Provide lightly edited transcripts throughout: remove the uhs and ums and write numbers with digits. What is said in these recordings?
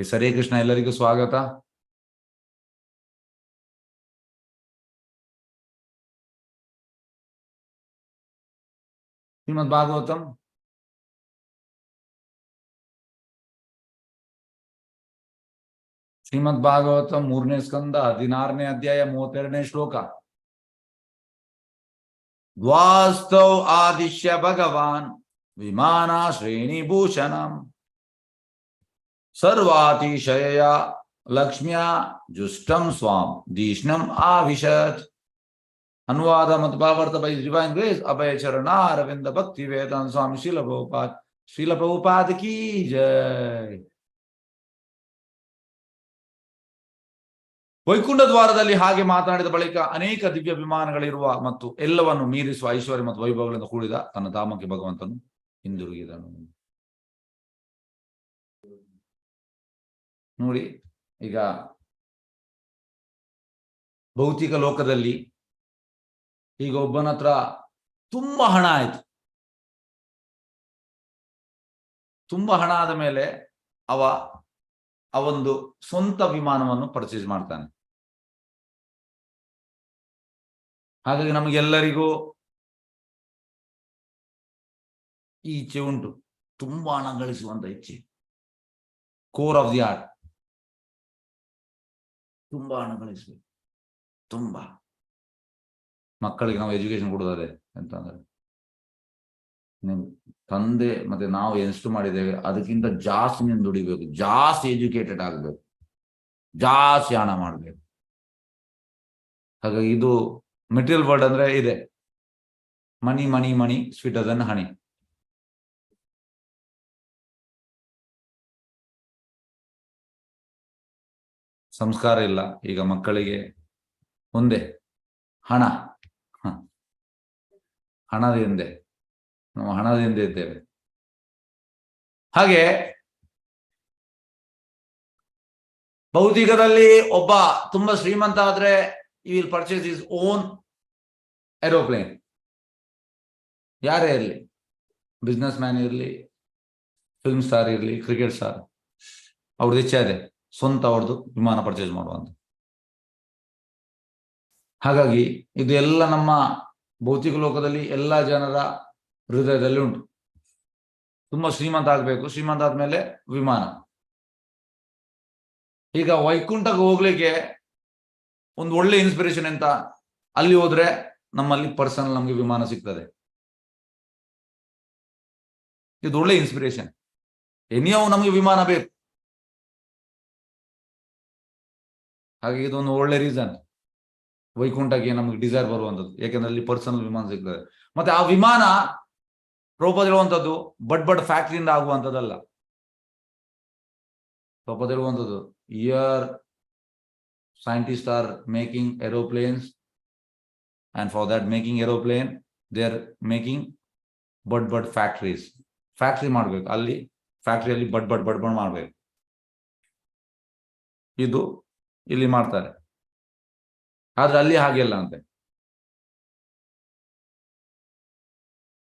ಹರೇ ಕೃಷ್ಣ, ಎಲ್ಲರಿಗೂ ಸ್ವಾಗತ. ಶ್ರೀಮದ್ ಭಾಗವತಂ ಶ್ರೀಮದ್ ಭಾಗವತಂ 3ನೇ ಸ್ಕಂದ 16ನೇ ಅಧ್ಯಾಯ 32ನೇ ಶ್ಲೋಕ. ದ್ವಾಸ್ತೌ ಆದಿಶ್ಯ ಭಗವಾನ್ ವಿಮಾನ ಶ್ರೇಣಿ ಭೂಷಣಂ ಸರ್ವಾತಿಶಯ ಲಕ್ಷ್ಮ್ಯ ಜುಷ್ಟಂ ಸ್ವಾಂ ದೀಷ್ಣಂ ಆವಿಶತ್. ಅನುವಾದ ಮತ್ತು ಭಾವಾರ್ಥ ಬೈ ಡಿವೈನ್ ಗ್ರೇಸ್ ಅಭಯ ಚರಣ ಅರವಿಂದ ಭಕ್ತಿ ವೇದಾಂತ ಸ್ವಾಮಿ ಶ್ರೀಲ ಪ್ರಭುಪಾದ ಕೀ ಜೈ. ವೈಕುಂಠ ದ್ವಾರದಲ್ಲಿ ಹಾಗೆ ಮಾತನಾಡಿದ ಬಳಿಕ ಅನೇಕ ದಿವ್ಯ ವಿಮಾನಗಳಿರುವ ಮತ್ತು ಎಲ್ಲವನ್ನು ಮೀರಿಸುವ ಐಶ್ವರ್ಯ ಮತ್ತು ವೈಭವಗಳಿಂದ ಕೂಡಿದ ತನ್ನ ಧಾಮಕ್ಕೆ ಭಗವಂತನು ಹಿಂದಿರುಗಿದನು. ನೋಡಿ, ಈಗ ಭೌತಿಕ ಲೋಕದಲ್ಲಿ ಈಗ ಒಬ್ಬನ ಹತ್ರ ತುಂಬಾ ಹಣ ಆಯ್ತು. ತುಂಬಾ ಹಣ ಆದ ಮೇಲೆ ಅವೊಂದು ಸ್ವಂತ ವಿಮಾನವನ್ನು ಪರ್ಚೇಸ್ ಮಾಡ್ತಾನೆ. ಹಾಗಾಗಿ ನಮಗೆಲ್ಲರಿಗೂ ಈ ಇಚ್ಛೆ ಉಂಟು, ತುಂಬಾ ಹಣ ಗಳಿಸುವಂತ ಇಚ್ಛೆ, ಕೋರ್ ಆಫ್ ದಿ ಆರ್ಟ್. ತುಂಬಾ ಹಣ ಗಳಿಸ್ಬೇಕು. ತುಂಬಾ ಮಕ್ಕಳಿಗೆ ನಾವು ಎಜುಕೇಶನ್ ಕೊಡೋದೇ ಅಂತಂದ್ರೆ, ನಿಮ್ ತಂದೆ ಮತ್ತೆ ನಾವು ಎಷ್ಟು ಮಾಡಿದ್ದೇವೆ ಅದಕ್ಕಿಂತ ಜಾಸ್ತಿ ನೀನು ದುಡಿಬೇಕು, ಜಾಸ್ತಿ ಎಜುಕೇಟೆಡ್ ಆಗಬೇಕು, ಜಾಸ್ತಿ ಹಣ ಮಾಡಬೇಕು. ಹಾಗಾಗಿ ಇದು ಮೆಟೀರಿಯಲ್ ವರ್ಡ್ ಅಂದ್ರೆ ಇದೆ, ಮನಿ ಮನಿ ಮನಿ ಸ್ವೀಟರ್ ದನ್ ಹನಿ. ಸಂಸ್ಕಾರ ಇಲ್ಲ. ಈಗ ಮಕ್ಕಳಿಗೆ ಒಂದೇ ಹಣ, ಹಣದಿಂದ ನಾವು ಹಣದಿಂದ ಇದ್ದೇವೆ. ಹಾಗೆ ಭೌತಿಕದಲ್ಲಿ ಒಬ್ಬ ತುಂಬಾ ಶ್ರೀಮಂತ ಆದ್ರೆ ಈ will purchase is own aeroplane. ಯಾರೇ ಇರಲಿ, ಬಿಸ್ನೆಸ್ ಮ್ಯಾನ್ ಇರಲಿ, ಫಿಲ್ಮ್ ಸ್ಟಾರ್ ಇರಲಿ, ಕ್ರಿಕೆಟ್ ಸ್ಟಾರ್, ಅವ್ರದ್ದು ಇಚ್ಛೆ ಇದೆ ಸ್ವಂತ ಅವ್ರದ್ದು ವಿಮಾನ ಪರ್ಚೇಸ್ ಮಾಡುವಂತ. ಹಾಗಾಗಿ ಇದು ಎಲ್ಲ ನಮ್ಮ ಭೌತಿಕ ಲೋಕದಲ್ಲಿ ಎಲ್ಲ ಜನರ ಹೃದಯದಲ್ಲಿ ಉಂಟು. ತುಂಬಾ ಶ್ರೀಮಂತ ಆಗ್ಬೇಕು, ಶ್ರೀಮಂತ ಆದ್ಮೇಲೆ ವಿಮಾನ. ಈಗ ವೈಕುಂಠಕ್ಕೆ ಹೋಗ್ಲಿಕ್ಕೆ ಒಂದು ಒಳ್ಳೆ ಇನ್ಸ್ಪಿರೇಷನ್ ಅಂತ, ಅಲ್ಲಿ ಹೋದ್ರೆ ನಮ್ಮಲ್ಲಿ ಪರ್ಸನಲ್ ನಮ್ಗೆ ವಿಮಾನ ಸಿಗ್ತದೆ. ಇದು ಒಳ್ಳೆ ಇನ್ಸ್ಪಿರೇಷನ್. ಎನಿಯೋ ನಮ್ಗೆ ವಿಮಾನ ಬೇಕು. ಹಾಗೆ ಇದೊಂದು ಒಳ್ಳೆ ರೀಸನ್ ವೈಕುಂಠಕ್ಕೆ ನಮ್ಗೆ ಡಿಸೈರ್ ಬರುವಂಥದ್ದು, ಯಾಕೆಂದ್ರೆ ಅಲ್ಲಿ ಪರ್ಸನಲ್ ವಿಮಾನ ಸಿಗ್ತದೆ. ಮತ್ತೆ ಆ ವಿಮಾನ ಪ್ರಭುಪಾದ ಹೇಳುವಂಥದ್ದು ಬಡ್ ಫ್ಯಾಕ್ಟ್ರಿಯಿಂದ ಆಗುವಂಥದ್ದಲ್ಲ. ಪ್ರಭುಪಾದ ಹೇಳುವಂಥದ್ದು, year scientists are making aeroplanes, and for that making aeroplane they are making bad factories. Factory ಮಾಡ್ಬೇಕು, ಅಲ್ಲಿ ಫ್ಯಾಕ್ಟ್ರಿಯಲ್ಲಿ ಬಡ್ ಮಾಡ್ಬೇಕು. ಇದು ಇಲ್ಲಿ ಮಾಡ್ತಾರೆ, ಆದ್ರೆ ಅಲ್ಲಿ ಹಾಗೆಲ್ಲ ಅಂತೆ.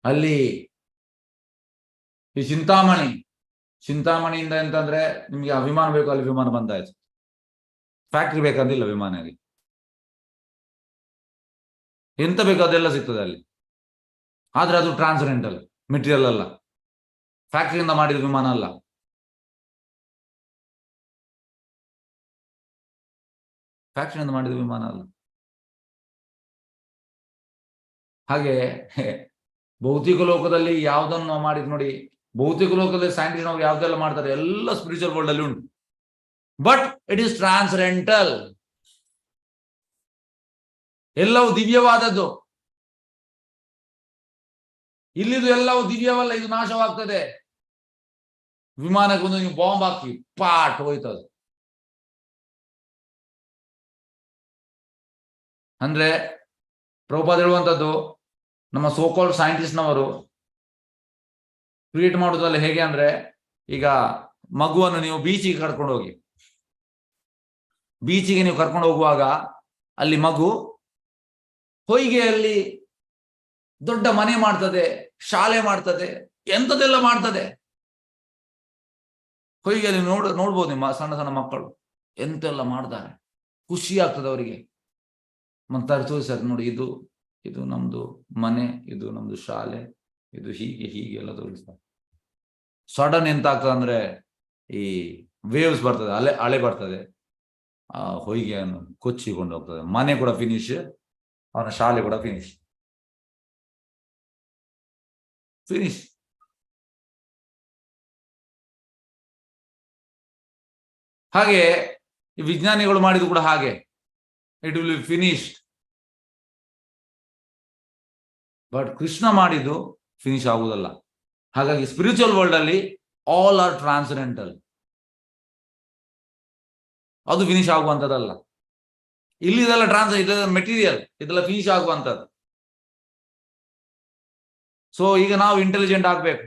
ಅಲ್ಲಿ ಈ ಚಿಂತಾಮಣಿಯಿಂದ ಎಂತಂದ್ರೆ ನಿಮ್ಗೆ ಆ ವಿಮಾನ ಬೇಕು, ಅಲ್ಲಿ ವಿಮಾನ ಬಂದಾಯ್ತು. ಫ್ಯಾಕ್ಟ್ರಿ ಬೇಕಂದಿಲ್ಲ ವಿಮಾನಕ್ಕೆ, ಎಂತ ಬೇಕು ಅದೆಲ್ಲ ಸಿಗ್ತದೆ ಅಲ್ಲಿ. ಆದ್ರೆ ಅದು ಟ್ರಾನ್ಸ್ಪರೆಂಟಲ್ ಮೆಟೀರಿಯಲ್ ಅಲ್ಲ, ಫ್ಯಾಕ್ಟ್ರಿಯಿಂದ ಮಾಡಿದ ವಿಮಾನ ಅಲ್ಲ. ಫ್ಯಾಕ್ಟ್ರಿಯಿಂದ ಮಾಡಿದ ವಿಮಾನ ಅಲ್ಲ. ಹಾಗೆ ಭೌತಿಕ ಲೋಕದಲ್ಲಿ ಯಾವ್ದನ್ನು ನಾವು ಮಾಡಿದ್ ನೋಡಿ, ಭೌತಿಕ ಲೋಕದಲ್ಲಿ ಸೈಂಟಿಸ್ಟ್ ನಾವು ಯಾವ್ದೆಲ್ಲ ಮಾಡ್ತಾರೆ ಎಲ್ಲ ಸ್ಪಿರಿಚುವಲ್ ವರ್ಲ್ಡ್ ಅಲ್ಲಿ ಉಂಟು. But it is transcendental. ಎಲ್ಲವೂ ದಿವ್ಯವಾದದ್ದು. ಇಲ್ಲಿದು ಎಲ್ಲವೂ ದಿವ್ಯವಲ್ಲ, ಇದು ನಾಶವಾಗ್ತದೆ. ವಿಮಾನಕ್ಕೆ ಒಂದು ನೀವು ಬಾಂಬ್ ಹಾಕಿ ಪಾಟ್ ಹೋಯ್ತದೆ. ಅಂದ್ರೆ ಪ್ರಭುಪಾದ ಹೇಳುವಂಥದ್ದು, ನಮ್ಮ ಸೋಕಾಲ್ಡ್ ಸೈಂಟಿಸ್ಟ್ನವರು ಕ್ರಿಯೇಟ್ ಮಾಡೋದ್ರಲ್ಲಿ ಹೇಗೆ ಅಂದ್ರೆ, ಈಗ ಮಗುವನ್ನು ನೀವು ಬೀಚಿಗೆ ಕರ್ಕೊಂಡು ಹೋಗಿ, ಬೀಚಿಗೆ ನೀವು ಕರ್ಕೊಂಡು ಹೋಗುವಾಗ ಅಲ್ಲಿ ಮಗು ಹೊಯ್ಗೆಯಲ್ಲಿ ದೊಡ್ಡ ಮನೆ ಮಾಡ್ತದೆ, ಶಾಲೆ ಮಾಡ್ತದೆ, ಎಂಥದೆಲ್ಲ ಮಾಡ್ತದೆ. ಹೊಯ್ಗೆ ಅಲ್ಲಿ ನೋಡ್ಬೋದು ನಿಮ್ಮ ಸಣ್ಣ ಸಣ್ಣ ಮಕ್ಕಳು ಎಂತೆಲ್ಲ ಮಾಡ್ತಾರೆ, ಖುಷಿ ಆಗ್ತದೆ ಅವರಿಗೆ. ಮತ್ತೆ ತೋರಿಸ್ತಾರೆ ನೋಡಿ, ಇದು ನಮ್ದು ಮನೆ, ಇದು ನಮ್ದು ಶಾಲೆ, ಇದು ಹೀಗೆ ಎಲ್ಲ ತೋರಿಸ್ತಾರೆ. ಸಡನ್ ಎಂತ ಆಗ್ತದೆ ಅಂದ್ರೆ ಈ ವೇವ್ಸ್ ಬರ್ತದೆ, ಅಲೆ ಬರ್ತದೆ, ಆ ಹೊಯ್ಗೆಯನ್ನು ಕೊಚ್ಚಿಕೊಂಡು ಹೋಗ್ತದೆ. ಮನೆ ಕೂಡ ಫಿನಿಶ್, ಅವನ ಶಾಲೆ ಕೂಡ ಫಿನಿಶ್. ಹಾಗೆ ಈ ವಿಜ್ಞಾನಿಗಳು ಮಾಡಿದ್ದು ಕೂಡ ಹಾಗೆ, it will be finished. But Krishna ಮಾಡಿದ್ದು ಫಿನಿಶ್ ಆಗುವುದಲ್ಲ. ಹಾಗಾಗಿ ಸ್ಪಿರಿಚುವಲ್ ವರ್ಲ್ಡ್ ಅಲ್ಲಿ ಆಲ್ ಆರ್ ಟ್ರಾನ್ಸೆಂಡೆಂಟಲ್, ಅದು ಫಿನಿಶ್ ಆಗುವಂತದ್ದಲ್ಲ. ಇಲ್ಲಿ ಇದೆಲ್ಲ ಮೆಟೀರಿಯಲ್, ಇದೆಲ್ಲ ಫಿನಿಶ್ ಆಗುವಂತದ್ದು. ಸೊ ಈಗ ನಾವು ಇಂಟೆಲಿಜೆಂಟ್ ಆಗ್ಬೇಕು,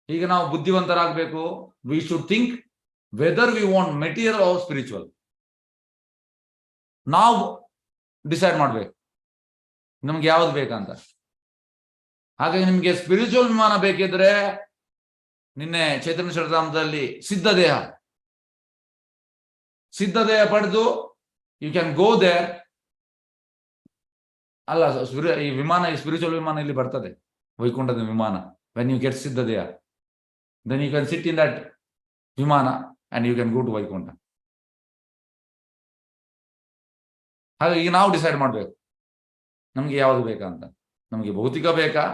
ಈಗ ನಾವು ಬುದ್ಧಿವಂತರಾಗಬೇಕು. We should think whether we want material or spiritual. ನಾವು ಡಿಸೈಡ್ ಮಾಡ್ಬೇಕು ನಮ್ಗೆ ಯಾವ್ದು ಬೇಕಂತ. ಹಾಗಾಗಿ ನಿಮ್ಗೆ ಸ್ಪಿರಿಚುವಲ್ ವಿಮಾನ ಬೇಕಿದ್ರೆ ನಿನ್ನೆ ಚೈತನ್ಯ ಚರಿತಾಮೃತದಲ್ಲಿ ಸಿದ್ಧ ದೇಹ ಪಡೆದು ಯು ಕ್ಯಾನ್ ಗೋ ದೇರ್. ಅಲ್ಲ, ಈ ವಿಮಾನ, ಈ ಸ್ಪಿರಿಚುವಲ್ ವಿಮಾನ ಇಲ್ಲಿ ಬರ್ತದೆ, ವೈಕುಂಠದ ವಿಮಾನ. ವೆನ್ ಯು ಗೆಟ್ ಸಿದ್ಧ ದೇಹ, then you can sit in that vimana and you can go to Vaikuntha. ಹಾಗಾಗಿ ನಾವು ಡಿಸೈಡ್ ಮಾಡ್ಬೇಕು ನಮ್ಗೆ ಯಾವುದು ಬೇಕಂತ. ನಮಗೆ ಭೌತಿಕ ಬೇಕಾ?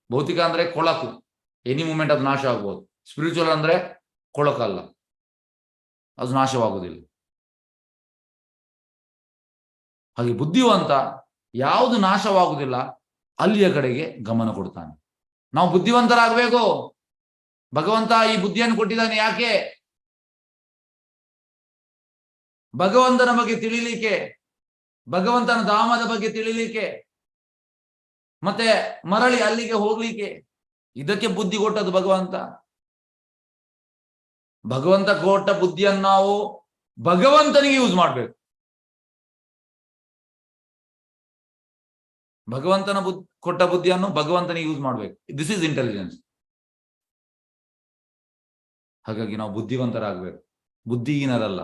ಭೌತಿಕ ಅಂದ್ರೆ ಕೊಳಕು, ಎನಿ ಮೂಮೆಂಟ್ ಅದು ನಾಶ ಆಗ್ಬೋದು. ಸ್ಪಿರಿಚುವಲ್ ಅಂದ್ರೆ ಕೊಳಕಲ್ಲ, ಅದು ನಾಶವಾಗುವುದಿಲ್ಲ. ಹಾಗೆ ಬುದ್ಧಿವಂತ ಯಾವುದು ನಾಶವಾಗುವುದಿಲ್ಲ ಅಲ್ಲಿಯ ಕಡೆಗೆ ಗಮನ ಕೊಡ್ತಾನೆ. ನಾವು ಬುದ್ಧಿವಂತರಾಗಬೇಕು. ಭಗವಂತ ಈ ಬುದ್ಧಿಯನ್ನು ಕೊಟ್ಟಿದ್ದಾನೆ ಯಾಕೆ? ಭಗವಂತನ ಬಗ್ಗೆ ತಿಳಿಲಿಕ್ಕೆ, ಭಗವಂತನ ಧಾಮದ ಬಗ್ಗೆ ತಿಳಿಲಿಕ್ಕೆ, ಮತ್ತೆ ಮರಳಿ ಅಲ್ಲಿಗೆ ಹೋಗ್ಲಿಕ್ಕೆ. ಇದಕ್ಕೆ ಬುದ್ಧಿ ಕೊಟ್ಟದ್ದು ಭಗವಂತ. ಭಗವಂತ ಕೊಟ್ಟ ಬುದ್ಧಿಯನ್ನು ನಾವು ಭಗವಂತನಿಗೆ ಯೂಸ್ ಮಾಡ್ಬೇಕು. ಭಗವಂತನ ಕೊಟ್ಟ ಬುದ್ಧಿಯನ್ನು ಭಗವಂತನಿಗೆ ಯೂಸ್ ಮಾಡ್ಬೇಕು. This is intelligence. ಹಾಗಾಗಿ ನಾವು ಬುದ್ಧಿವಂತರಾಗಬೇಕು, ಬುದ್ಧಿಹೀನರಲ್ಲ.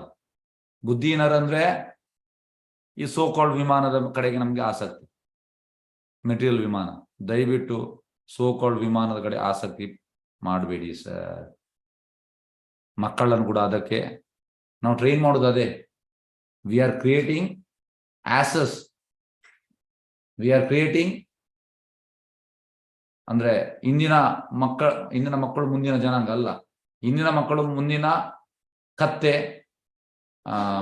ಬುದ್ಧಿಹೀನರಂದ್ರೆ ಈ ಸೋ ಕಾಲ್ಡ್ ವಿಮಾನದ ಕಡೆಗೆ ನಮ್ಗೆ ಆಸಕ್ತಿ, ಮೆಟೀರಿಯಲ್ ವಿಮಾನ. ದಯವಿಟ್ಟು ಸೋ ಕಾಲ್ಡ್ ವಿಮಾನದ ಕಡೆ ಆಸಕ್ತಿ ಮಾಡಬೇಡಿ ಸರ್. ಮಕ್ಕಳನ್ನು ಕೂಡ ಅದಕ್ಕೆ ನಾವು ಟ್ರೈನ್ ಮಾಡೋದು ಅದೇ. We are creating Asus, we are creating ಅಂದ್ರೆ ಇಂದಿನ ಮಕ್ಕಳು ಮುಂದಿನ ಜನಾಂಗ ಅಲ್ಲ. ಇಂದಿನ ಮಕ್ಕಳು ಮುಂದಿನ ಕತ್ತೆ,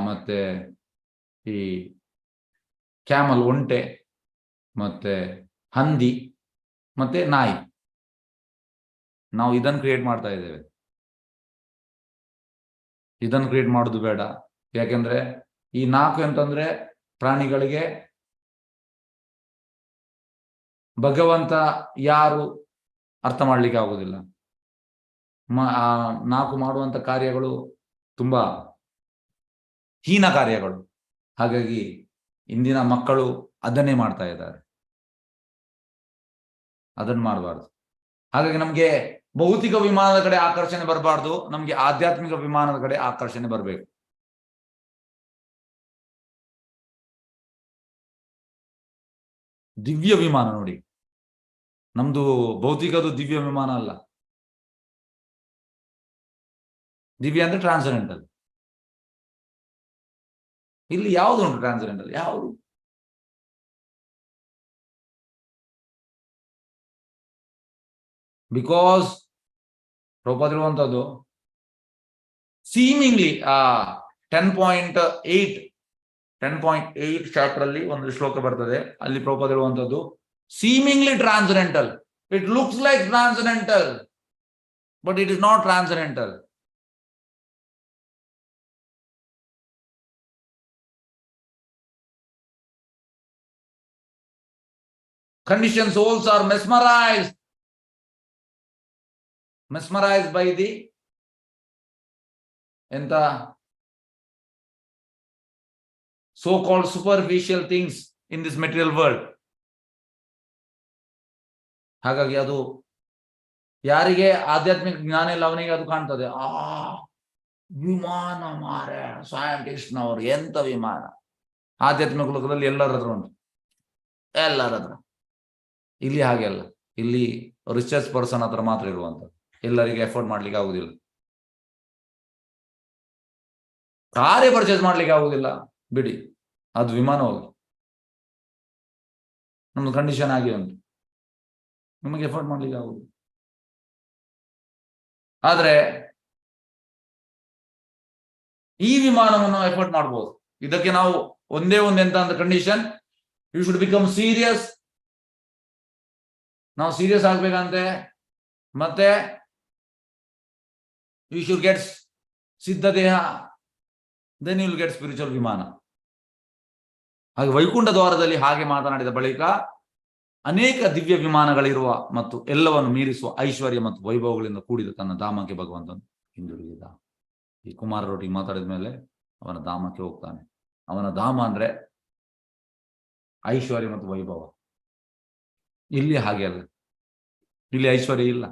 ಮತ್ತೆ ಈ ಕ್ಯಾಮಲ್ ಒಂಟೆ, ಮತ್ತೆ ಹಂದಿ, ಮತ್ತೆ ನಾಯಿ. ನಾವು ಇದನ್ನು ಕ್ರಿಯೇಟ್ ಮಾಡ್ತಾ ಇದ್ದೇವೆ. ಇದನ್ನು ಕ್ರಿಯೇಟ್ ಮಾಡೋದು ಬೇಡ. ಯಾಕೆಂದ್ರೆ ಈ 4 ಅಂತಂದ್ರೆ ಪ್ರಾಣಿಗಳಿಗೆ ಭಗವಂತ ಯಾರು ಅರ್ಥ ಮಾಡ್ಲಿಕ್ಕೆ ಆಗುದಿಲ್ಲ. 4 ಮಾಡುವಂತ ಕಾರ್ಯಗಳು ತುಂಬಾ ಹೀನ ಕಾರ್ಯಗಳು. ಹಾಗಾಗಿ ಇಂದಿನ ಮಕ್ಕಳು ಅದನ್ನೇ ಮಾಡ್ತಾ ಇದ್ದಾರೆ, ಅದನ್ನು ಮಾಡಬಾರ್ದು. ಹಾಗಾಗಿ ನಮ್ಗೆ ಭೌತಿಕ ವಿಮಾನದ ಕಡೆ ಆಕರ್ಷಣೆ ಬರಬಾರ್ದು, ನಮ್ಗೆ ಆಧ್ಯಾತ್ಮಿಕ ವಿಮಾನದ ಕಡೆ ಆಕರ್ಷಣೆ ಬರಬೇಕು. ದಿವ್ಯ ವಿಮಾನ ನೋಡಿ, ನಮ್ದು ಭೌತಿಕದು ದಿವ್ಯ ವಿಮಾನ ಅಲ್ಲ. ದಿವ್ಯ ಅಂದ್ರೆ ಟ್ರಾನ್ಸೆಂಡೆಂಟಲ್. ಇಲ್ಲಿ ಯಾವುದು ಉಂಟು ಟ್ರಾನ್ಸೆಂಡೆಂಟಲ್? ಯಾವುದು? ಬಿಕಾಸ್ ಪ್ರಭುಪಾದ ಇರುವಂತದ್ದು ಸೀಮಿಂಗ್ಲಿ 10.8 ಚಾಪ್ಟರ್ ಅಲ್ಲಿ ಒಂದು ಶ್ಲೋಕ ಬರ್ತದೆ. ಅಲ್ಲಿ ಪ್ರಭುಪಾದ ಇರುವಂತದ್ದು seemingly transcendental. It looks like transcendental but it is not transcendental. Conditioned souls are mesmerized by the so-called superficial things in this material world. ಹಾಗಾಗಿ ಅದು ಯಾರಿಗೆ ಆಧ್ಯಾತ್ಮಿಕ ಜ್ಞಾನ ಇಲ್ಲ ಅವನಿಗೆ ಅದು ಕಾಣ್ತದೆ. ವಿಮಾನ ಮಾರೆ, ಸೈಂಟಿಸ್ಟ್ನವರು ಎಂತ ವಿಮಾನ. ಆಧ್ಯಾತ್ಮಿಕ ಲೋಕದಲ್ಲಿ ಎಲ್ಲರ ಹತ್ರ ಉಂಟು, ಎಲ್ಲರ ಹತ್ರ. ಇಲ್ಲಿ ಹಾಗೆ ಅಲ್ಲ, ಇಲ್ಲಿ ರಿಚರ್ಸ್ ಪರ್ಸನ್ ಹತ್ರ ಮಾತ್ರ ಇರುವಂಥದ್ದು, ಎಲ್ಲರಿಗೆ ಎಫೋರ್ಡ್ ಮಾಡ್ಲಿಕ್ಕೆ ಆಗುದಿಲ್ಲ. ಕಾರೇ ಪರ್ಚೇಸ್ ಮಾಡ್ಲಿಕ್ಕೆ ಆಗುದಿಲ್ಲ ಬಿಡಿ, ಅದು ವಿಮಾನ ಹೋಗಿ. ನಮ್ದು ಕಂಡೀಷನ್ ಆಗಿ ಉಂಟು, ನಿಮಗೆ ಎಫೋರ್ಡ್ ಮಾಡ್ಲಿಕ್ಕೆ ಆಗುದು. ಆದ್ರೆ ಈ ವಿಮಾನವನ್ನು ಎಫೋರ್ಡ್ ಮಾಡ್ಬೋದು. ಇದಕ್ಕೆ ನಾವು ಒಂದೇ ಎಂತ ಅಂತ condition, you should become serious. ನಾವು ಸೀರಿಯಸ್ ಆಗ್ಬೇಕಂತೆ. ಮತ್ತೆ ಯು ಶುಡ್ ಗೆಟ್ ಸಿದ್ಧ ದೇಹ, then you will get spiritual ವಿಮಾನ. ಹಾಗೆ ವೈಕುಂಠ ದ್ವಾರದಲ್ಲಿ ಹಾಗೆ ಮಾತನಾಡಿದ ಬಳಿಕ ಅನೇಕ ದಿವ್ಯ ವಿಮಾನಗಳಿರುವ ಮತ್ತು ಎಲ್ಲವನ್ನು ಮೀರಿಸುವ ಐಶ್ವರ್ಯ ಮತ್ತು ವೈಭವಗಳಿಂದ ಕೂಡಿದ ತನ್ನ ಧಾಮಕ್ಕೆ ಭಗವಂತನು ಹಿಂದಿರುಗಿದ. ಈ ಕುಮಾರರೊಟ್ಟಿಗೆ ಮಾತಾಡಿದ ಮೇಲೆ ಅವನ ಧಾಮಕ್ಕೆ ಹೋಗ್ತಾನೆ. ಅವನ ಧಾಮ ಅಂದ್ರೆ ಐಶ್ವರ್ಯ ಮತ್ತು ವೈಭವ. ಇಲ್ಲಿ ಹಾಗೆ ಅಲ್ಲ, ಇಲ್ಲಿ ಐಶ್ವರ್ಯ ಇಲ್ಲ.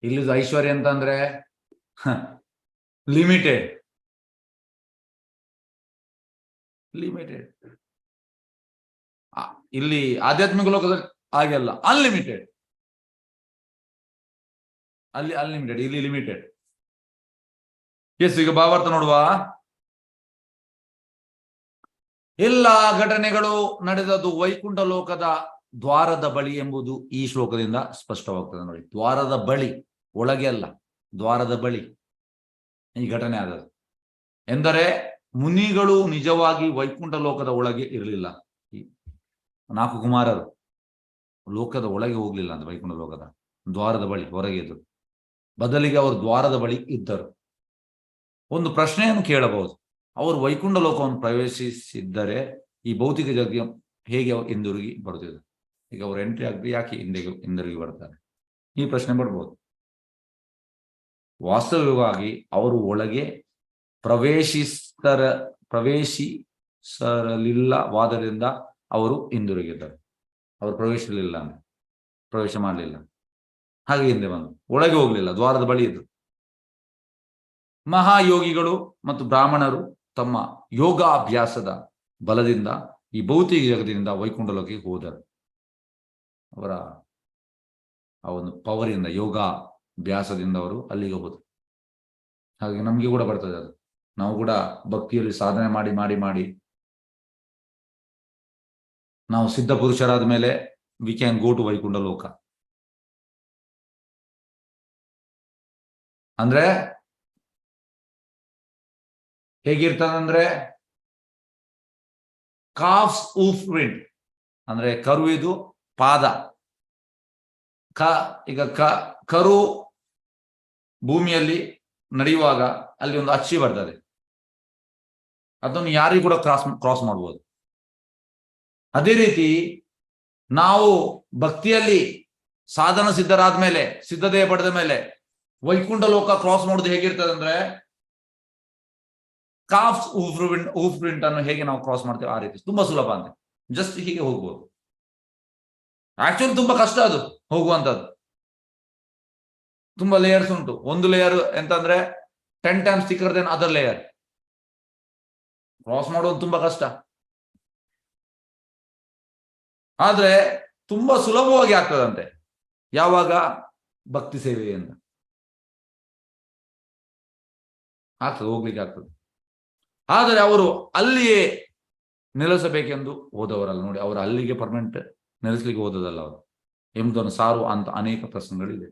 ಇಲ್ಲಿದು ಐಶ್ವರ್ಯ ಅಂತಂದ್ರೆ ಲಿಮಿಟೆಡ್. ಇಲ್ಲಿ ಆಧ್ಯಾತ್ಮಿಕ ಲೋಕದಲ್ಲಿ ಹಾಗೆ ಅಲ್ಲ, ಅನ್ಲಿಮಿಟೆಡ್. ಅಲ್ಲಿ ಅನ್ಲಿಮಿಟೆಡ್, ಇಲ್ಲಿ ಲಿಮಿಟೆಡ್. ಎಸ್, ಈಗ ಭಾವಾರ್ಥ ನೋಡುವ. ಎಲ್ಲ ಘಟನೆಗಳು ನಡೆದದ್ದು ವೈಕುಂಠ ಲೋಕದ ದ್ವಾರದ ಬಳಿ ಎಂಬುದು ಈ ಶ್ಲೋಕದಿಂದ ಸ್ಪಷ್ಟವಾಗ್ತದೆ ನೋಡಿ. ದ್ವಾರದ ಬಳಿ, ಒಳಗೆ ಅಲ್ಲ, ದ್ವಾರದ ಬಳಿ ಈ ಘಟನೆ ಆದದ್ದು. ಎಂದರೆ ಮುನಿಗಳು ನಿಜವಾಗಿ ವೈಕುಂಠ ಲೋಕದ ಒಳಗೆ ಇರಲಿಲ್ಲ. ಈ 4 ಕುಮಾರರು ಲೋಕದ ಒಳಗೆ ಹೋಗ್ಲಿಲ್ಲ ಅಂತ, ವೈಕುಂಠ ಲೋಕದ ದ್ವಾರದ ಬಳಿ ಹೊರಗೆ ಇದ್ದರು. ಬದಲಿಗೆ ಅವರು ದ್ವಾರದ ಬಳಿ ಇದ್ದರು. ಒಂದು ಪ್ರಶ್ನೆಯನ್ನು ಕೇಳಬಹುದು, ಅವರು ವೈಕುಂಠ ಲೋಕವನ್ನು ಪ್ರವೇಶಿಸಿದ್ದರೆ ಈ ಭೌತಿಕ ಜಗತ್ತಿಗೆ ಹೇಗೆ ಹಿಂದಿರುಗಿ ಬರುತ್ತಿದೆ? ಈಗ ಅವರು ಎಂಟ್ರಿ ಆಗಲಿ, ಯಾಕೆ ಹಿಂದಿರುಗಿ ಬರ್ತಾರೆ? ಈ ಪ್ರಶ್ನೆ ಬರ್ಬೋದು. ವಾಸ್ತವವಾಗಿ ಅವರು ಒಳಗೆ ಪ್ರವೇಶಿಸಲಿಲ್ಲವಾದ್ದರಿಂದ ಅವರು ಹಿಂದಿರುಗಿದ್ದಾರೆ. ಅವರು ಪ್ರವೇಶಿಸಲಿಲ್ಲ ಅಂದ್ರೆ, ಪ್ರವೇಶ ಮಾಡಲಿಲ್ಲ, ಹಾಗೆ ಹಿಂದೆ ಬಂದು ಒಳಗೆ ಹೋಗ್ಲಿಲ್ಲ, ದ್ವಾರದ ಬಳಿ ಇದ್ರು. ಮಹಾಯೋಗಿಗಳು ಮತ್ತು ಬ್ರಾಹ್ಮಣರು ತಮ್ಮ ಯೋಗಾಭ್ಯಾಸದ ಬಲದಿಂದ ಈ ಭೌತಿಕ ಜಗತ್ತಿನಿಂದ ವೈಕುಂಠ ಲೋಕಕ್ಕೆ ಹೋದರು. ಅವರ ಆ ಒಂದು ಪವರಿಂದ, ಯೋಗಾಭ್ಯಾಸದಿಂದ ಅವರು ಅಲ್ಲಿಗೆ ಹೋದರು. ಹಾಗೆ ನಮ್ಗೆ ಕೂಡ ಬರ್ತದೆ ಅದು. ನಾವು ಕೂಡ ಭಕ್ತಿಯಲ್ಲಿ ಸಾಧನೆ ಮಾಡಿ ಮಾಡಿ ಮಾಡಿ ನಾವು ಸಿದ್ಧ ಪುರುಷರಾದ ಮೇಲೆ we can go to Vaikuntha ಲೋಕ. ಅಂದ್ರೆ ಹೇಗಿರ್ತದಂದ್ರೆ, ಕಾಫ್ಸ್ ಊಫ್ ಪ್ರಿಂಟ್ ಅಂದ್ರೆ ಕರುವಿದು ಪಾದ. ಈಗ ಕರು ಭೂಮಿಯಲ್ಲಿ ನಡೆಯುವಾಗ ಅಲ್ಲಿ ಒಂದು ಅಚ್ಚಿ ಬರ್ತದೆ, ಅದನ್ನು ಯಾರಿಗೂ ಕೂಡ ಕ್ರಾಸ್ ಮಾಡ್ಬೋದು. ಅದೇ ರೀತಿ ನಾವು ಭಕ್ತಿಯಲ್ಲಿ ಸಾಧನ ಸಿದ್ಧರಾದ ಮೇಲೆ, ಸಿದ್ಧತೆ ಪಡೆದ ಮೇಲೆ ವೈಕುಂಠ ಲೋಕ ಕ್ರಾಸ್ ಮಾಡೋದು ಹೇಗಿರ್ತದೆ ಅಂದ್ರೆ, ಕಾಫ್ಸ್ ಊಫ್ ಪ್ರಿಂಟ್ ಅನ್ನು ಹೇಗೆ ನಾವು ಕ್ರಾಸ್ ಮಾಡ್ತೇವೆ ಆ ರೀತಿ. ತುಂಬಾ ಸುಲಭ ಅಂತ, ಜಸ್ಟ್ ಹೀಗೆ ಹೋಗ್ಬೋದು. ಆಕ್ಚುಲಿ ತುಂಬಾ ಕಷ್ಟ ಅದು ಹೋಗುವಂತದ್ದು. ತುಂಬಾ ಲೇಯರ್ಸ್ ಉಂಟು. ಒಂದು ಲೇಯರ್ ಎಂತಂದ್ರೆ 10 times thicker than other layer. Cross ಮಾಡೋದು ತುಂಬಾ ಕಷ್ಟ. ಆದ್ರೆ ತುಂಬಾ ಸುಲಭವಾಗಿ ಆಗ್ತದಂತೆ. ಯಾವಾಗ? ಭಕ್ತಿ ಸೇವೆಯಿಂದ ಆಗ್ತದೆ, ಹೋಗ್ಲಿಕ್ಕೆ ಆಗ್ತದೆ. ಆದರೆ ಅವರು ಅಲ್ಲಿಯೇ ನೆಲೆಸಬೇಕೆಂದು ಹೋದವರಲ್ಲ ನೋಡಿ. ಅವರು ಅಲ್ಲಿಗೆ ಪರ್ಮನೆಂಟ್ ನೆಲೆಸಲಿಕ್ಕೆ ಹೋದದಲ್ಲ ಅವರು ಎಂಬುದನ್ನು ಸಾರುವ ಅಂತ ಅನೇಕ ಪ್ರಶ್ನೆಗಳಿವೆ.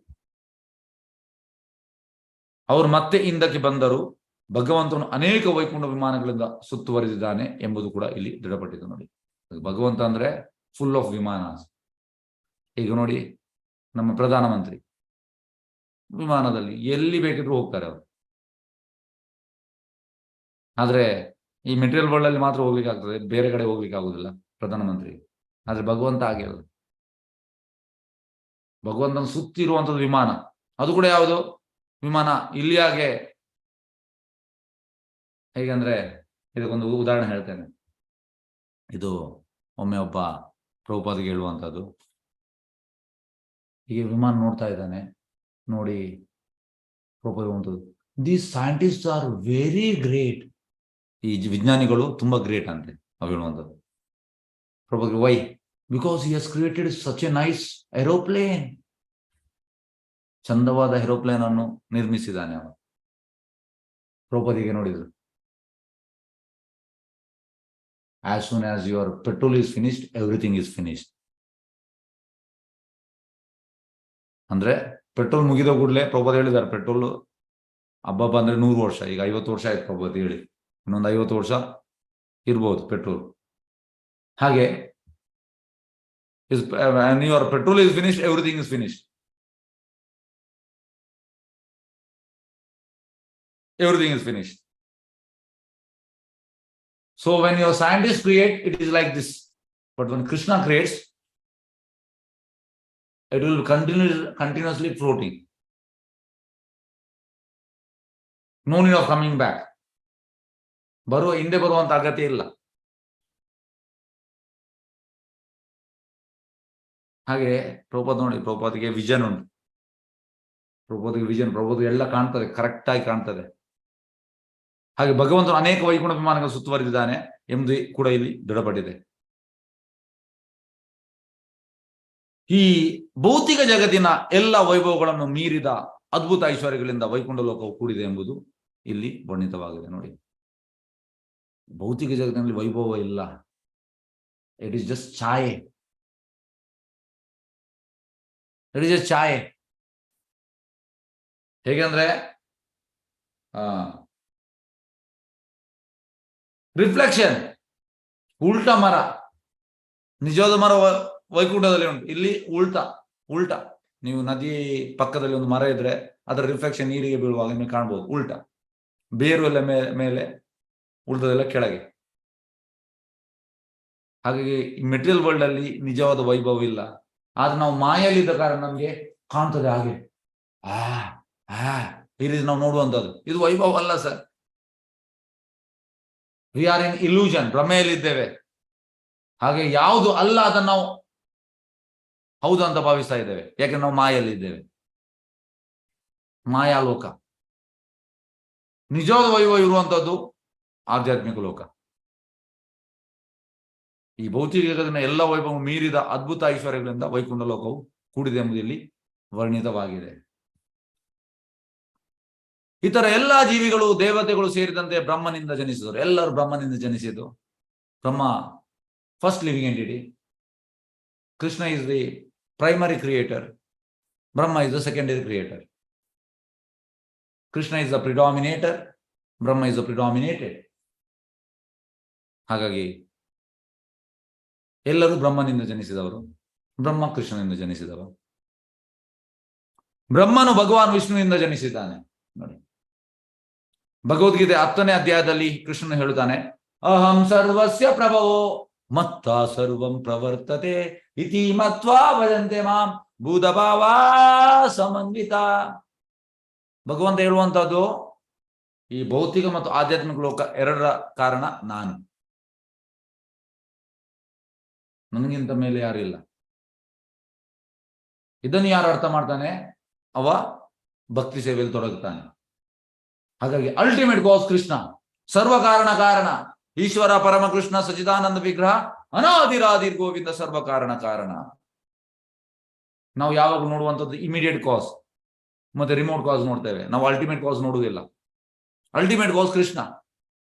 ಅವರು ಮತ್ತೆ ಹಿಂದಕ್ಕೆ ಬಂದರು. ಭಗವಂತನು ಅನೇಕ ವೈಕುಂಠ ವಿಮಾನಗಳಿಂದ ಸುತ್ತುವರಿದಿದ್ದಾನೆ ಎಂಬುದು ಕೂಡ ಇಲ್ಲಿ ದೃಢಪಟ್ಟಿದೆ ನೋಡಿ. ಭಗವಂತ ಅಂದ್ರೆ ಫುಲ್ ಆಫ್ ವಿಮಾನ. ಈಗ ನೋಡಿ, ನಮ್ಮ ಪ್ರಧಾನಮಂತ್ರಿ ವಿಮಾನದಲ್ಲಿ ಎಲ್ಲಿ ಬೇಕಿದ್ರು ಹೋಗ್ತಾರೆ ಅವರು. ಆದ್ರೆ ಈ ಮೆಟೀರಿಯಲ್ ವರ್ಲ್ಡ್ ಅಲ್ಲಿ ಮಾತ್ರ ಹೋಗ್ಲಿಕ್ಕೆ ಆಗ್ತದೆ, ಬೇರೆ ಕಡೆ ಹೋಗ್ಲಿಕ್ಕೆ ಆಗುದಿಲ್ಲ ಪ್ರಧಾನಮಂತ್ರಿ. ಆದ್ರೆ ಭಗವಂತ ಹಾಗೆ ಅಲ್ಲ. ಭಗವಂತನ ಸುತ್ತಿರುವಂತದ್ದು ವಿಮಾನ. ಅದು ಕೂಡ ಯಾವುದು ವಿಮಾನ? ಇಲ್ಲಿ ಹಾಗೆ ಹೇಗಂದ್ರೆ, ಇದಕ್ಕೊಂದು ಉದಾಹರಣೆ ಹೇಳ್ತೇನೆ. ಇದು ಒಮ್ಮೆ ಒಬ್ಬ ಪ್ರಭುಪಾದಿಗೆ ಹೇಳುವಂಥದ್ದು. ಹೀಗೆ ವಿಮಾನ ನೋಡ್ತಾ ಇದ್ದಾನೆ, ನೋಡಿ ಪ್ರಭುಪಾದ ಹೇಳುವಂಥದ್ದು, these scientist are very great. ಈ ವಿಜ್ಞಾನಿಗಳು ತುಂಬಾ ಗ್ರೇಟ್ ಅಂತೆ ಅವ್ ಹೇಳುವಂಥದ್ದು. Prabhupada Y? Because he has created such a nice aeroplane. ಚಂದವಾದ ಏರೋಪ್ಲೇನ್ ಅನ್ನು ನಿರ್ಮಿಸಿದ್ದಾನೆ ಅವನು. ಪ್ರಭುಪಾದಿಗೆ ನೋಡಿದ್ರು, as soon as your petrol is finished, everything is finished. ಅಂದ್ರೆ ಪೆಟ್ರೋಲ್ ಮುಗಿದ ಕೂಡಲೇ ಪ್ರಭುಪಾದ ಹೇಳಿದ್ದಾರೆ, ಪೆಟ್ರೋಲ್ ಹಬ್ಬ ಅಂದ್ರೆ 100 ವರ್ಷ, ಈಗ 50 ವರ್ಷ ಆಯ್ತು ಪ್ರಭುಪಾದ ಹೇಳಿ, ಇನ್ನೊಂದು 50 ವರ್ಷ ಇರ್ಬೋದು ಪೆಟ್ರೋಲ್. ಹಾಗೆ your petrol is finished, everything is finished. Everything is finished. So when your scientists create, it is like this. But when Krishna creates, it will continuously floating. No need of coming back. ಹಿಂದೆ ಬರುವಂತ ಅಗತ್ಯ ಇಲ್ಲ. ಹಾಗೆ ಪ್ರಭುಪಾದ ನೋಡಿ, ಪ್ರಭುಪಾದಿಗೆ vision ಉಂಟು. ಪ್ರಭುಪಾದಿಗೆ vision, Prabhupada ಎಲ್ಲ ಕಾಣ್ತದೆ, correct ಆಗಿ ಕಾಣ್ತದೆ. ಹಾಗೆ ಭಗವಂತನು ಅನೇಕ ವೈಕುಂಠ ವಿಮಾನಗಳು ಸುತ್ತುವರಿದಿದ್ದಾನೆ ಎಂಬುದು ಕೂಡ ಇಲ್ಲಿ ದೃಢಪಟ್ಟಿದೆ. ಈ ಭೌತಿಕ ಜಗತ್ತಿನ ಎಲ್ಲ ವೈಭವಗಳನ್ನು ಮೀರಿದ ಅದ್ಭುತ ಐಶ್ವರ್ಯಗಳಿಂದ ವೈಕುಂಠ ಲೋಕವು ಕೂಡಿದೆ ಎಂಬುದು ಇಲ್ಲಿ ವರ್ಣಿತವಾಗಿದೆ. ನೋಡಿ, ಭೌತಿಕ ಜಗತ್ತಿನಲ್ಲಿ ವೈಭವ ಇಲ್ಲ, ಇಟ್ ಇಸ್ ಜಸ್ಟ್ ಛಾಯೆ. ಇಟ್ ಇಸ್ ಜಸ್ಟ್ ಛಾಯೆ. ಹೇಗೆಂದ್ರೆ ರಿಫ್ಲೆಕ್ಷನ್, ಉಲ್ಟಾ ಮರ. ನಿಜವಾದ ಮರ ವೈಕುಂಠದಲ್ಲಿ ಉಂಟು, ಇಲ್ಲಿ ಉಲ್ಟಾ. ನೀವು ನದಿ ಪಕ್ಕದಲ್ಲಿ ಒಂದು ಮರ ಇದ್ರೆ ಅದರ ರಿಫ್ಲೆಕ್ಷನ್ ನೀರಿಗೆ ಬೀಳುವಾಗ ನಿಮಗೆ ಕಾಣ್ಬೋದು ಉಲ್ಟಾ. ಬೇರು ಎಲ್ಲ ಮೇಲೆ, ಉಲ್ಟದೆಲ್ಲ ಕೆಳಗೆ. ಹಾಗಾಗಿ ಮೆಟೀರಿಯಲ್ ವರ್ಲ್ಡ್ ಅಲ್ಲಿ ನಿಜವಾದ ವೈಭವ ಇಲ್ಲ. ಆದ್ರೆ ನಾವು ಮಾಯಲ್ಲಿದ್ದ ಕಾರಣ ನಮ್ಗೆ ಕಾಣ್ತದೆ ಹಾಗೆ, ಈ ರೀತಿ ನಾವು ನೋಡುವಂಥದ್ದು. ಇದು ವೈಭವ ಅಲ್ಲ sir. We are in illusion, ಭ್ರಮೆಯಲ್ಲಿದ್ದೇವೆ. ಹಾಗೆ ಯಾವುದು ಅಲ್ಲ ಅದನ್ನು ನಾವು ಹೌದು ಅಂತ ಭಾವಿಸ್ತಾ ಇದ್ದೇವೆ, ಯಾಕೆ ನಾವು ಮಾಯಲ್ಲಿದ್ದೇವೆ. ಮಾಯಾಲೋಕ. ನಿಜವಾದ ವೈಭವ ಇರುವಂತದ್ದು ಆಧ್ಯಾತ್ಮಿಕ ಲೋಕ. ಈ ಭೌತಿಕ ಜಗತ್ತಿನ ಎಲ್ಲ ವೈಭವ ಮೀರಿದ ಅದ್ಭುತ ಐಶ್ವರ್ಯಗಳಿಂದ ವೈಕುಂಠ ಲೋಕವು ಕೂಡಿದೆ ಎಂಬುದಲ್ಲಿ ವರ್ಣಿತವಾಗಿದೆ. ಇತರ ಎಲ್ಲಾ ಜೀವಿಗಳು, ದೇವತೆಗಳು ಸೇರಿದಂತೆ ಬ್ರಹ್ಮನಿಂದ ಜನಿಸಿದರು. ಎಲ್ಲರೂ ಬ್ರಹ್ಮನಿಂದ ಜನಿಸಿದ್ದು. Brahma first living entity. Krishna is the primary creator, Brahma is the secondary creator. Krishna is the predominator, Brahma is the predominated. ಹಾಗಾಗಿ ಎಲ್ಲರೂ ಬ್ರಹ್ಮನಿಂದ ಜನಿಸಿದವರು, ಬ್ರಹ್ಮ ಕೃಷ್ಣನಿಂದ ಜನಿಸಿದವರು. ಬ್ರಹ್ಮನು ಭಗವಾನ್ ವಿಷ್ಣುವಿಂದ ಜನಿಸಿದ್ದಾನೆ. ನೋಡಿ, ಭಗವದ್ಗೀತೆ 10ನೇ ಅಧ್ಯಾಯದಲ್ಲಿ ಕೃಷ್ಣನು ಹೇಳುತ್ತಾನೆ, ಅಹಂ ಸರ್ವಸ್ಯ ಪ್ರಭವೋ ಮತ್ತ ಸರ್ವಂ ಪ್ರವರ್ತತೆ ಇತಿ ಮತ್ವಾ ಭಜಂತೆ ಮಾಂ ಭೂತಭಾವಾ ಸಮನ್ವಿತ. ಭಗವಂತ ಹೇಳುವಂತದ್ದು, ಈ ಭೌತಿಕ ಮತ್ತು ಆಧ್ಯಾತ್ಮಿಕ ಲೋಕ ಎರಡರ ಕಾರಣ ನಾನು. ನನಗಿಂತ ಮೇಲೆ ಯಾರಿಲ್ಲ. ಇದನ್ನು ಯಾರು ಅರ್ಥ ಮಾಡ್ತಾನೆ, ಅವ ಭಕ್ತಿ ಸೇವೆಯಲ್ಲಿ ತೊಡಗುತ್ತಾನೆ. ಹಾಗಾಗಿ ಅಲ್ಟಿಮೇಟ್ ಕಾಸ್ ಕೃಷ್ಣ, ಸರ್ವ ಕಾರಣ, ಈಶ್ವರ ಪರಮಕೃಷ್ಣ ಸಚಿದಾನಂದ ವಿಗ್ರಹ, ಅನಾದಿರಾದಿರ್ ಗೋವಿಂದ ಸರ್ವ ಕಾರಣ. ನಾವು ಯಾವಾಗ ನೋಡುವಂಥದ್ದು ಇಮಿಡಿಯೇಟ್ ಕಾಸ್ ಮತ್ತೆ ರಿಮೋಟ್ ಕಾಸ್ ನೋಡ್ತೇವೆ, ನಾವು ಅಲ್ಟಿಮೇಟ್ ಕಾಸ್ ನೋಡುವುದಿಲ್ಲ. ಅಲ್ಟಿಮೇಟ್ ಕಾಸ್ ಕೃಷ್ಣ,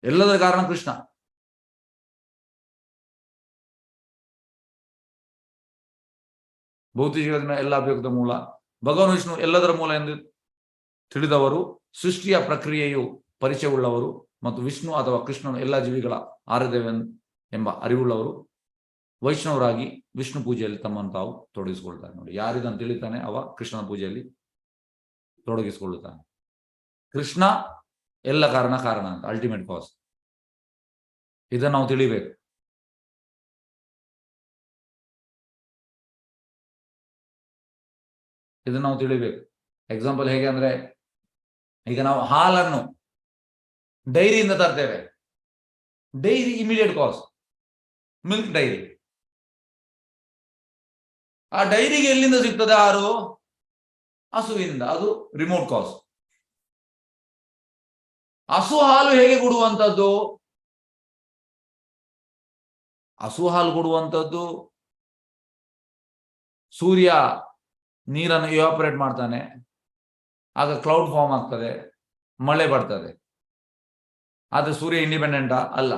ಎಲ್ಲದರ ಕಾರಣ ಕೃಷ್ಣ. ಭೌತಿಕ ಜಗತ್ತಿನ ಎಲ್ಲ ಅಭಿವ್ಯಕ್ತ ಮೂಲ ಭಗವಾನ್ ವಿಷ್ಣು, ಎಲ್ಲದರ ಮೂಲ ಎಂದು ತಿಳಿದವರು, ಸೃಷ್ಟಿಯ ಪ್ರಕ್ರಿಯೆಯು ಪರಿಚಯವುಳ್ಳವರು ಮತ್ತು ವಿಷ್ಣು ಅಥವಾ ಕೃಷ್ಣನು ಎಲ್ಲ ಜೀವಿಗಳ ಆರಾಧ್ಯವೆನ್ ಎಂಬ ಅರಿವುಳ್ಳವರು ವೈಷ್ಣವರಾಗಿ ವಿಷ್ಣು ಪೂಜೆಯಲ್ಲಿ ತಮ್ಮನ್ನು ತಾವು ತೊಡಗಿಸಿಕೊಳ್ತಾರೆ. ನೋಡಿ, ಯಾರಿದನ್ನು ತಿಳಿತಾನೆ ಅವ ಕೃಷ್ಣನ ಪೂಜೆಯಲ್ಲಿ ತೊಡಗಿಸಿಕೊಳ್ಳುತ್ತಾನೆ. ಕೃಷ್ಣ ಎಲ್ಲ ಕಾರಣ ಅಂತ, ಅಲ್ಟಿಮೇಟ್ ಕಾಸ್. ಇದನ್ನು ನಾವು ತಿಳಿಬೇಕು. ಎಕ್ಸಾಂಪಲ್ ಹೇಗೆ ಅಂದ್ರೆ, ಈಗ ನಾವು ಹಾಲನ್ನು ಡೈರಿಯಿಂದ ತರ್ತೇವೆ. ಡೈರಿ ಇಮಿಡಿಯೇಟ್ ಕಾಸ್, ಮಿಲ್ಕ್ ಡೈರಿ. ಆ ಡೈರಿಗೆ ಎಲ್ಲಿಂದ ಸಿಗ್ತದೆ ಹಾಲು? ಹಸುವಿಂದ. ಅದು ರಿಮೋಟ್ ಕಾಸ್. ಹಸು ಹಾಲು ಹೇಗೆ ಕೊಡುವಂಥದ್ದು? ಹಸು ಹಾಲು ಕೊಡುವಂಥದ್ದು ಸೂರ್ಯ ನೀರನ್ನು ಇವಾಪರೇಟ್ ಮಾಡ್ತಾನೆ, ಆಗ ಕ್ಲೌಡ್ ಫಾರ್ಮ್ ಆಗ್ತದೆ, ಮಳೆ ಬರ್ತದೆ. ಆದ್ರೆ ಸೂರ್ಯ ಇಂಡಿಪೆಂಡೆಂಟಾ? ಅಲ್ಲ.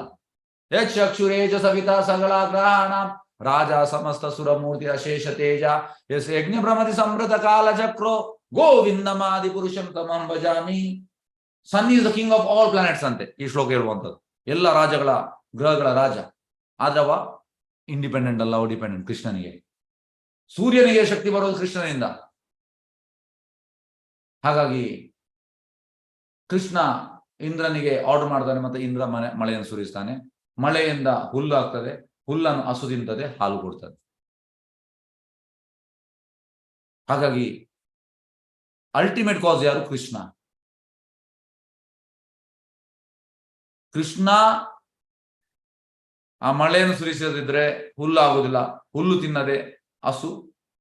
ಯಕ್ಷುರೇಜ ಸವಿತಾ ಸಗಳ ಗ್ರಹಣ ರಾಜ ಸಮಸ್ತ ಸುರಮೂರ್ತಿ ಅಶೇಷ ತೇಜ ಎಸ್ ಯಜ್ಞ ಭ್ರಮತಿ ಸಮೃತ ಕಾಲ ಚಕ್ರೋ ಗೋವಿಂದಮಾದಿ ಪುರುಷಂ ತಮಂ ಭಜಾಮಿ. Sun is the king of all planets ಅಂತೆ ಈ ಶ್ಲೋಕ ಹೇಳುವಂಥದ್ದು. ಎಲ್ಲ ರಾಜಗಳ ಗ್ರಹಗಳ ರಾಜ. ಆದವ ಇಂಡಿಪೆಂಡೆಂಟ್ ಅಲ್ಲ, ಅವ ಡಿಪೆಂಡೆಂಟ್ ಕೃಷ್ಣನಿಗೆ. ಸೂರ್ಯನಿಗೆ ಶಕ್ತಿ ಬರೋದು ಕೃಷ್ಣನಿಂದ. ಹಾಗಾಗಿ ಕೃಷ್ಣ ಇಂದ್ರನಿಗೆ ಆರ್ಡರ್ ಮಾಡ್ತಾನೆ, ಮತ್ತೆ ಇಂದ್ರ ಮಳೆಯನ್ನು ಸುರಿಸ್ತಾನೆ. ಮಳೆಯಿಂದ ಹುಲ್ಲು ಆಗ್ತದೆ, ಹುಲ್ಲನ್ನು ಹಸು ತಿಂತದೆ, ಹಾಲು ಕೊಡ್ತದೆ. ಹಾಗಾಗಿ ಅಲ್ಟಿಮೇಟ್ ಕಾಸ್ ಯಾರು? ಕೃಷ್ಣ. ಕೃಷ್ಣ ಆ ಮಳೆಯನ್ನು ಸುರಿಸದಿದ್ರೆ ಹುಲ್ಲು ಆಗುದಿಲ್ಲ, ಹುಲ್ಲು ತಿನ್ನದೆ ಹಸು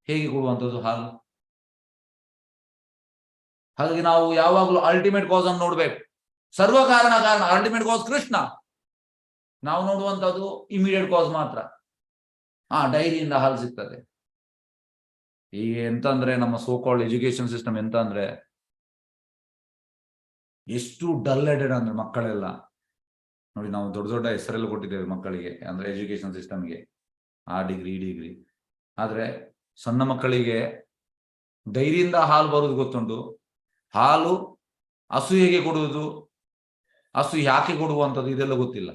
ಹೇಗೆ ಕೊಡುವಂಥದ್ದು ಹಾಲು? ಹಾಗಾಗಿ ನಾವು ಯಾವಾಗಲೂ ಅಲ್ಟಿಮೇಟ್ ಕಾಸ್ ಅನ್ನು ನೋಡ್ಬೇಕು. ಸರ್ವ ಕಾರಣ ಅಲ್ಟಿಮೇಟ್ ಕಾಸ್ ಕೃಷ್ಣ. ನಾವು ನೋಡುವಂತದ್ದು ಇಮಿಡಿಯೇಟ್ ಕಾಸ್ ಮಾತ್ರ. ಡೈರಿಯಿಂದ ಹಾಲು ಸಿಗ್ತದೆ. ಈಗ ಎಂತ ಅಂದ್ರೆ ನಮ್ಮ ಸೋಕಾಲ್ಡ್ ಎಜುಕೇಶನ್ ಸಿಸ್ಟಮ್ ಎಂತ ಅಂದ್ರೆ ಎಷ್ಟು ಡಲ್ ಹೆಡೆಡ್ ಅಂದ್ರೆ ಮಕ್ಕಳೆಲ್ಲ ನೋಡಿ. ನಾವು ದೊಡ್ಡ ದೊಡ್ಡ ಹೆಸರೆಲ್ಲ ಕೊಟ್ಟಿದ್ದೇವೆ ಮಕ್ಕಳಿಗೆ, ಅಂದ್ರೆ ಎಜುಕೇಶನ್ ಸಿಸ್ಟಮ್ಗೆ, ಆ ಡಿಗ್ರಿ ಈ ಡಿಗ್ರಿ. ಆದ್ರೆ ಸಣ್ಣ ಮಕ್ಕಳಿಗೆ ಡೈರಿಯಿಂದ ಹಾಲು ಬರುವುದು ಗೊತ್ತುಂಟು, ಹಾಲು ಹಸು ಹೇಗೆ ಕೊಡುವುದು, ಹಸು ಯಾಕೆ ಕೊಡುವಂಥದ್ದು ಇದೆಲ್ಲ ಗೊತ್ತಿಲ್ಲ.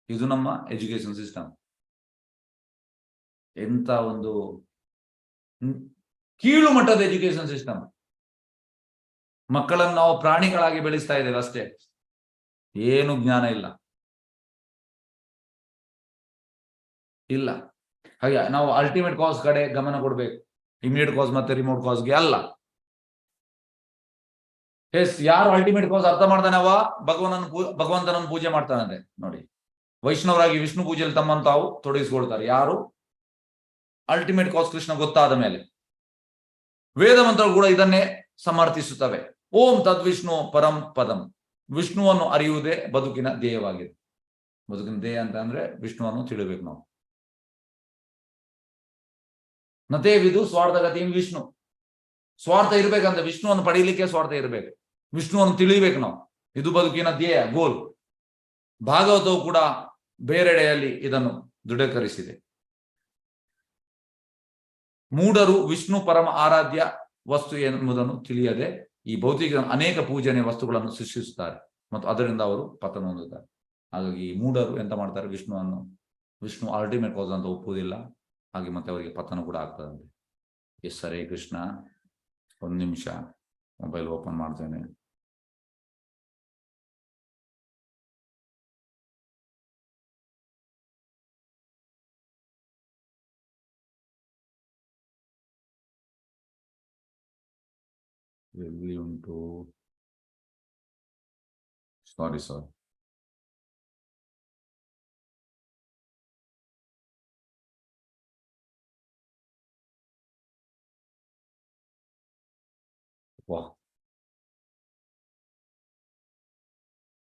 ಇದು ನಮ್ಮ ಎಜುಕೇಶನ್ ಸಿಸ್ಟಮ್. ಎಂತ ಒಂದು ಕೀಳು ಮಟ್ಟದ ಎಜುಕೇಶನ್ ಸಿಸ್ಟಮ್. ಮಕ್ಕಳನ್ನು ನಾವು ಪ್ರಾಣಿಗಳಾಗಿ ಬೆಳೆಸ್ತಾ ಇದ್ದೇವೆ ಅಷ್ಟೇ, ಏನು ಜ್ಞಾನ ಇಲ್ಲ. ಹಾಗೆ ನಾವು ಅಲ್ಟಿಮೇಟ್ ಕಾಸ್ ಕಡೆ ಗಮನ ಕೊಡ್ಬೇಕು, ಇಮಿಡಿಯೇಟ್ ಕಾಸ್ ಮತ್ತೆ ರಿಮೋಟ್ ಕಾಸ್ಗೆ ಅಲ್ಲ. ಯಾರು ಅಲ್ಟಿಮೇಟ್ ಕಾಸ್ ಅರ್ಥ ಮಾಡ್ತಾನೆ ಅವ ಭಗವಂತನನ್ನು ಪೂಜೆ ಮಾಡ್ತಾನಂತೆ. ನೋಡಿ, ವೈಷ್ಣವರಾಗಿ ವಿಷ್ಣು ಪೂಜೆಯಲ್ಲಿ ತಮ್ಮನ್ನು ತಾವು ತೊಡಗಿಸಿಕೊಳ್ತಾರೆ ಯಾರು? ಅಲ್ಟಿಮೇಟ್ ಕಾಸ್ ಕೃಷ್ಣ ಗೊತ್ತಾದ ಮೇಲೆ. ವೇದ ಮಂತ್ರಗಳು ಕೂಡ ಇದನ್ನೇ ಸಮರ್ಥಿಸುತ್ತವೆ. ಓಂ ತದ್ವಿಷ್ಣು ಪರಂ ಪದಂ. ವಿಷ್ಣುವನ್ನು ಅರಿಯುವುದೇ ಬದುಕಿನ ಧ್ಯೇಯವಾಗಿದೆ. ಬದುಕಿನ ಧ್ಯೇಯ ಅಂತ ಅಂದ್ರೆ ವಿಷ್ಣುವನ್ನು ತಿಳಿಬೇಕು ನಾವು. ನತೇ ವಿದು ಸ್ವಾರ್ಥಗತಿಂ ವಿಷ್ಣು. ಸ್ವಾರ್ಥ ಇರ್ಬೇಕಂತ, ವಿಷ್ಣುವನ್ನು ಪಡೀಲಿಕ್ಕೆ ಸ್ವಾರ್ಥ ಇರಬೇಕು, ವಿಷ್ಣುವನ್ನು ತಿಳಿಬೇಕು ನಾವು. ಇದು ಬದುಕಿನ ಧ್ಯೇಯ, ಗೋಲ್. ಭಾಗವತವು ಕೂಡ ಬೇರೆಡೆಯಲ್ಲಿ ಇದನ್ನು ದೃಢೀಕರಿಸಿದೆ. ಮೂಢರು ವಿಷ್ಣು ಪರಮ ಆರಾಧ್ಯ ವಸ್ತು ಎಂಬುದನ್ನು ತಿಳಿಯದೆ ಈ ಭೌತಿಕ ಅನೇಕ ಪೂಜನೆ ವಸ್ತುಗಳನ್ನು ಸೃಷ್ಟಿಸುತ್ತಾರೆ ಮತ್ತು ಅದರಿಂದ ಅವರು ಪತನ ಹೊಂದುತ್ತಾರೆ. ಹಾಗಾಗಿ ಮೂಢರು ಎಂತ ಮಾಡ್ತಾರೆ? ವಿಷ್ಣು ಅಲ್ಟಿಮೇಟ್ ಕಾಸ್ ಅಂತ ಒಪ್ಪುವುದಿಲ್ಲ. ಹಾಗೆ ಮತ್ತೆ ಅವರಿಗೆ ಪತನ ಕೂಡ ಆಗ್ತದಂತೆ. ಎಸ್, ಹರೇ ಕೃಷ್ಣ. ಒಂದು ನಿಮಿಷ ಮೊಬೈಲ್ ಓಪನ್ ಮಾಡ್ತೇನೆ. ಎಲ್ಲಿ ಉಂಟು? ಸಾರಿ. ವಾಹ್,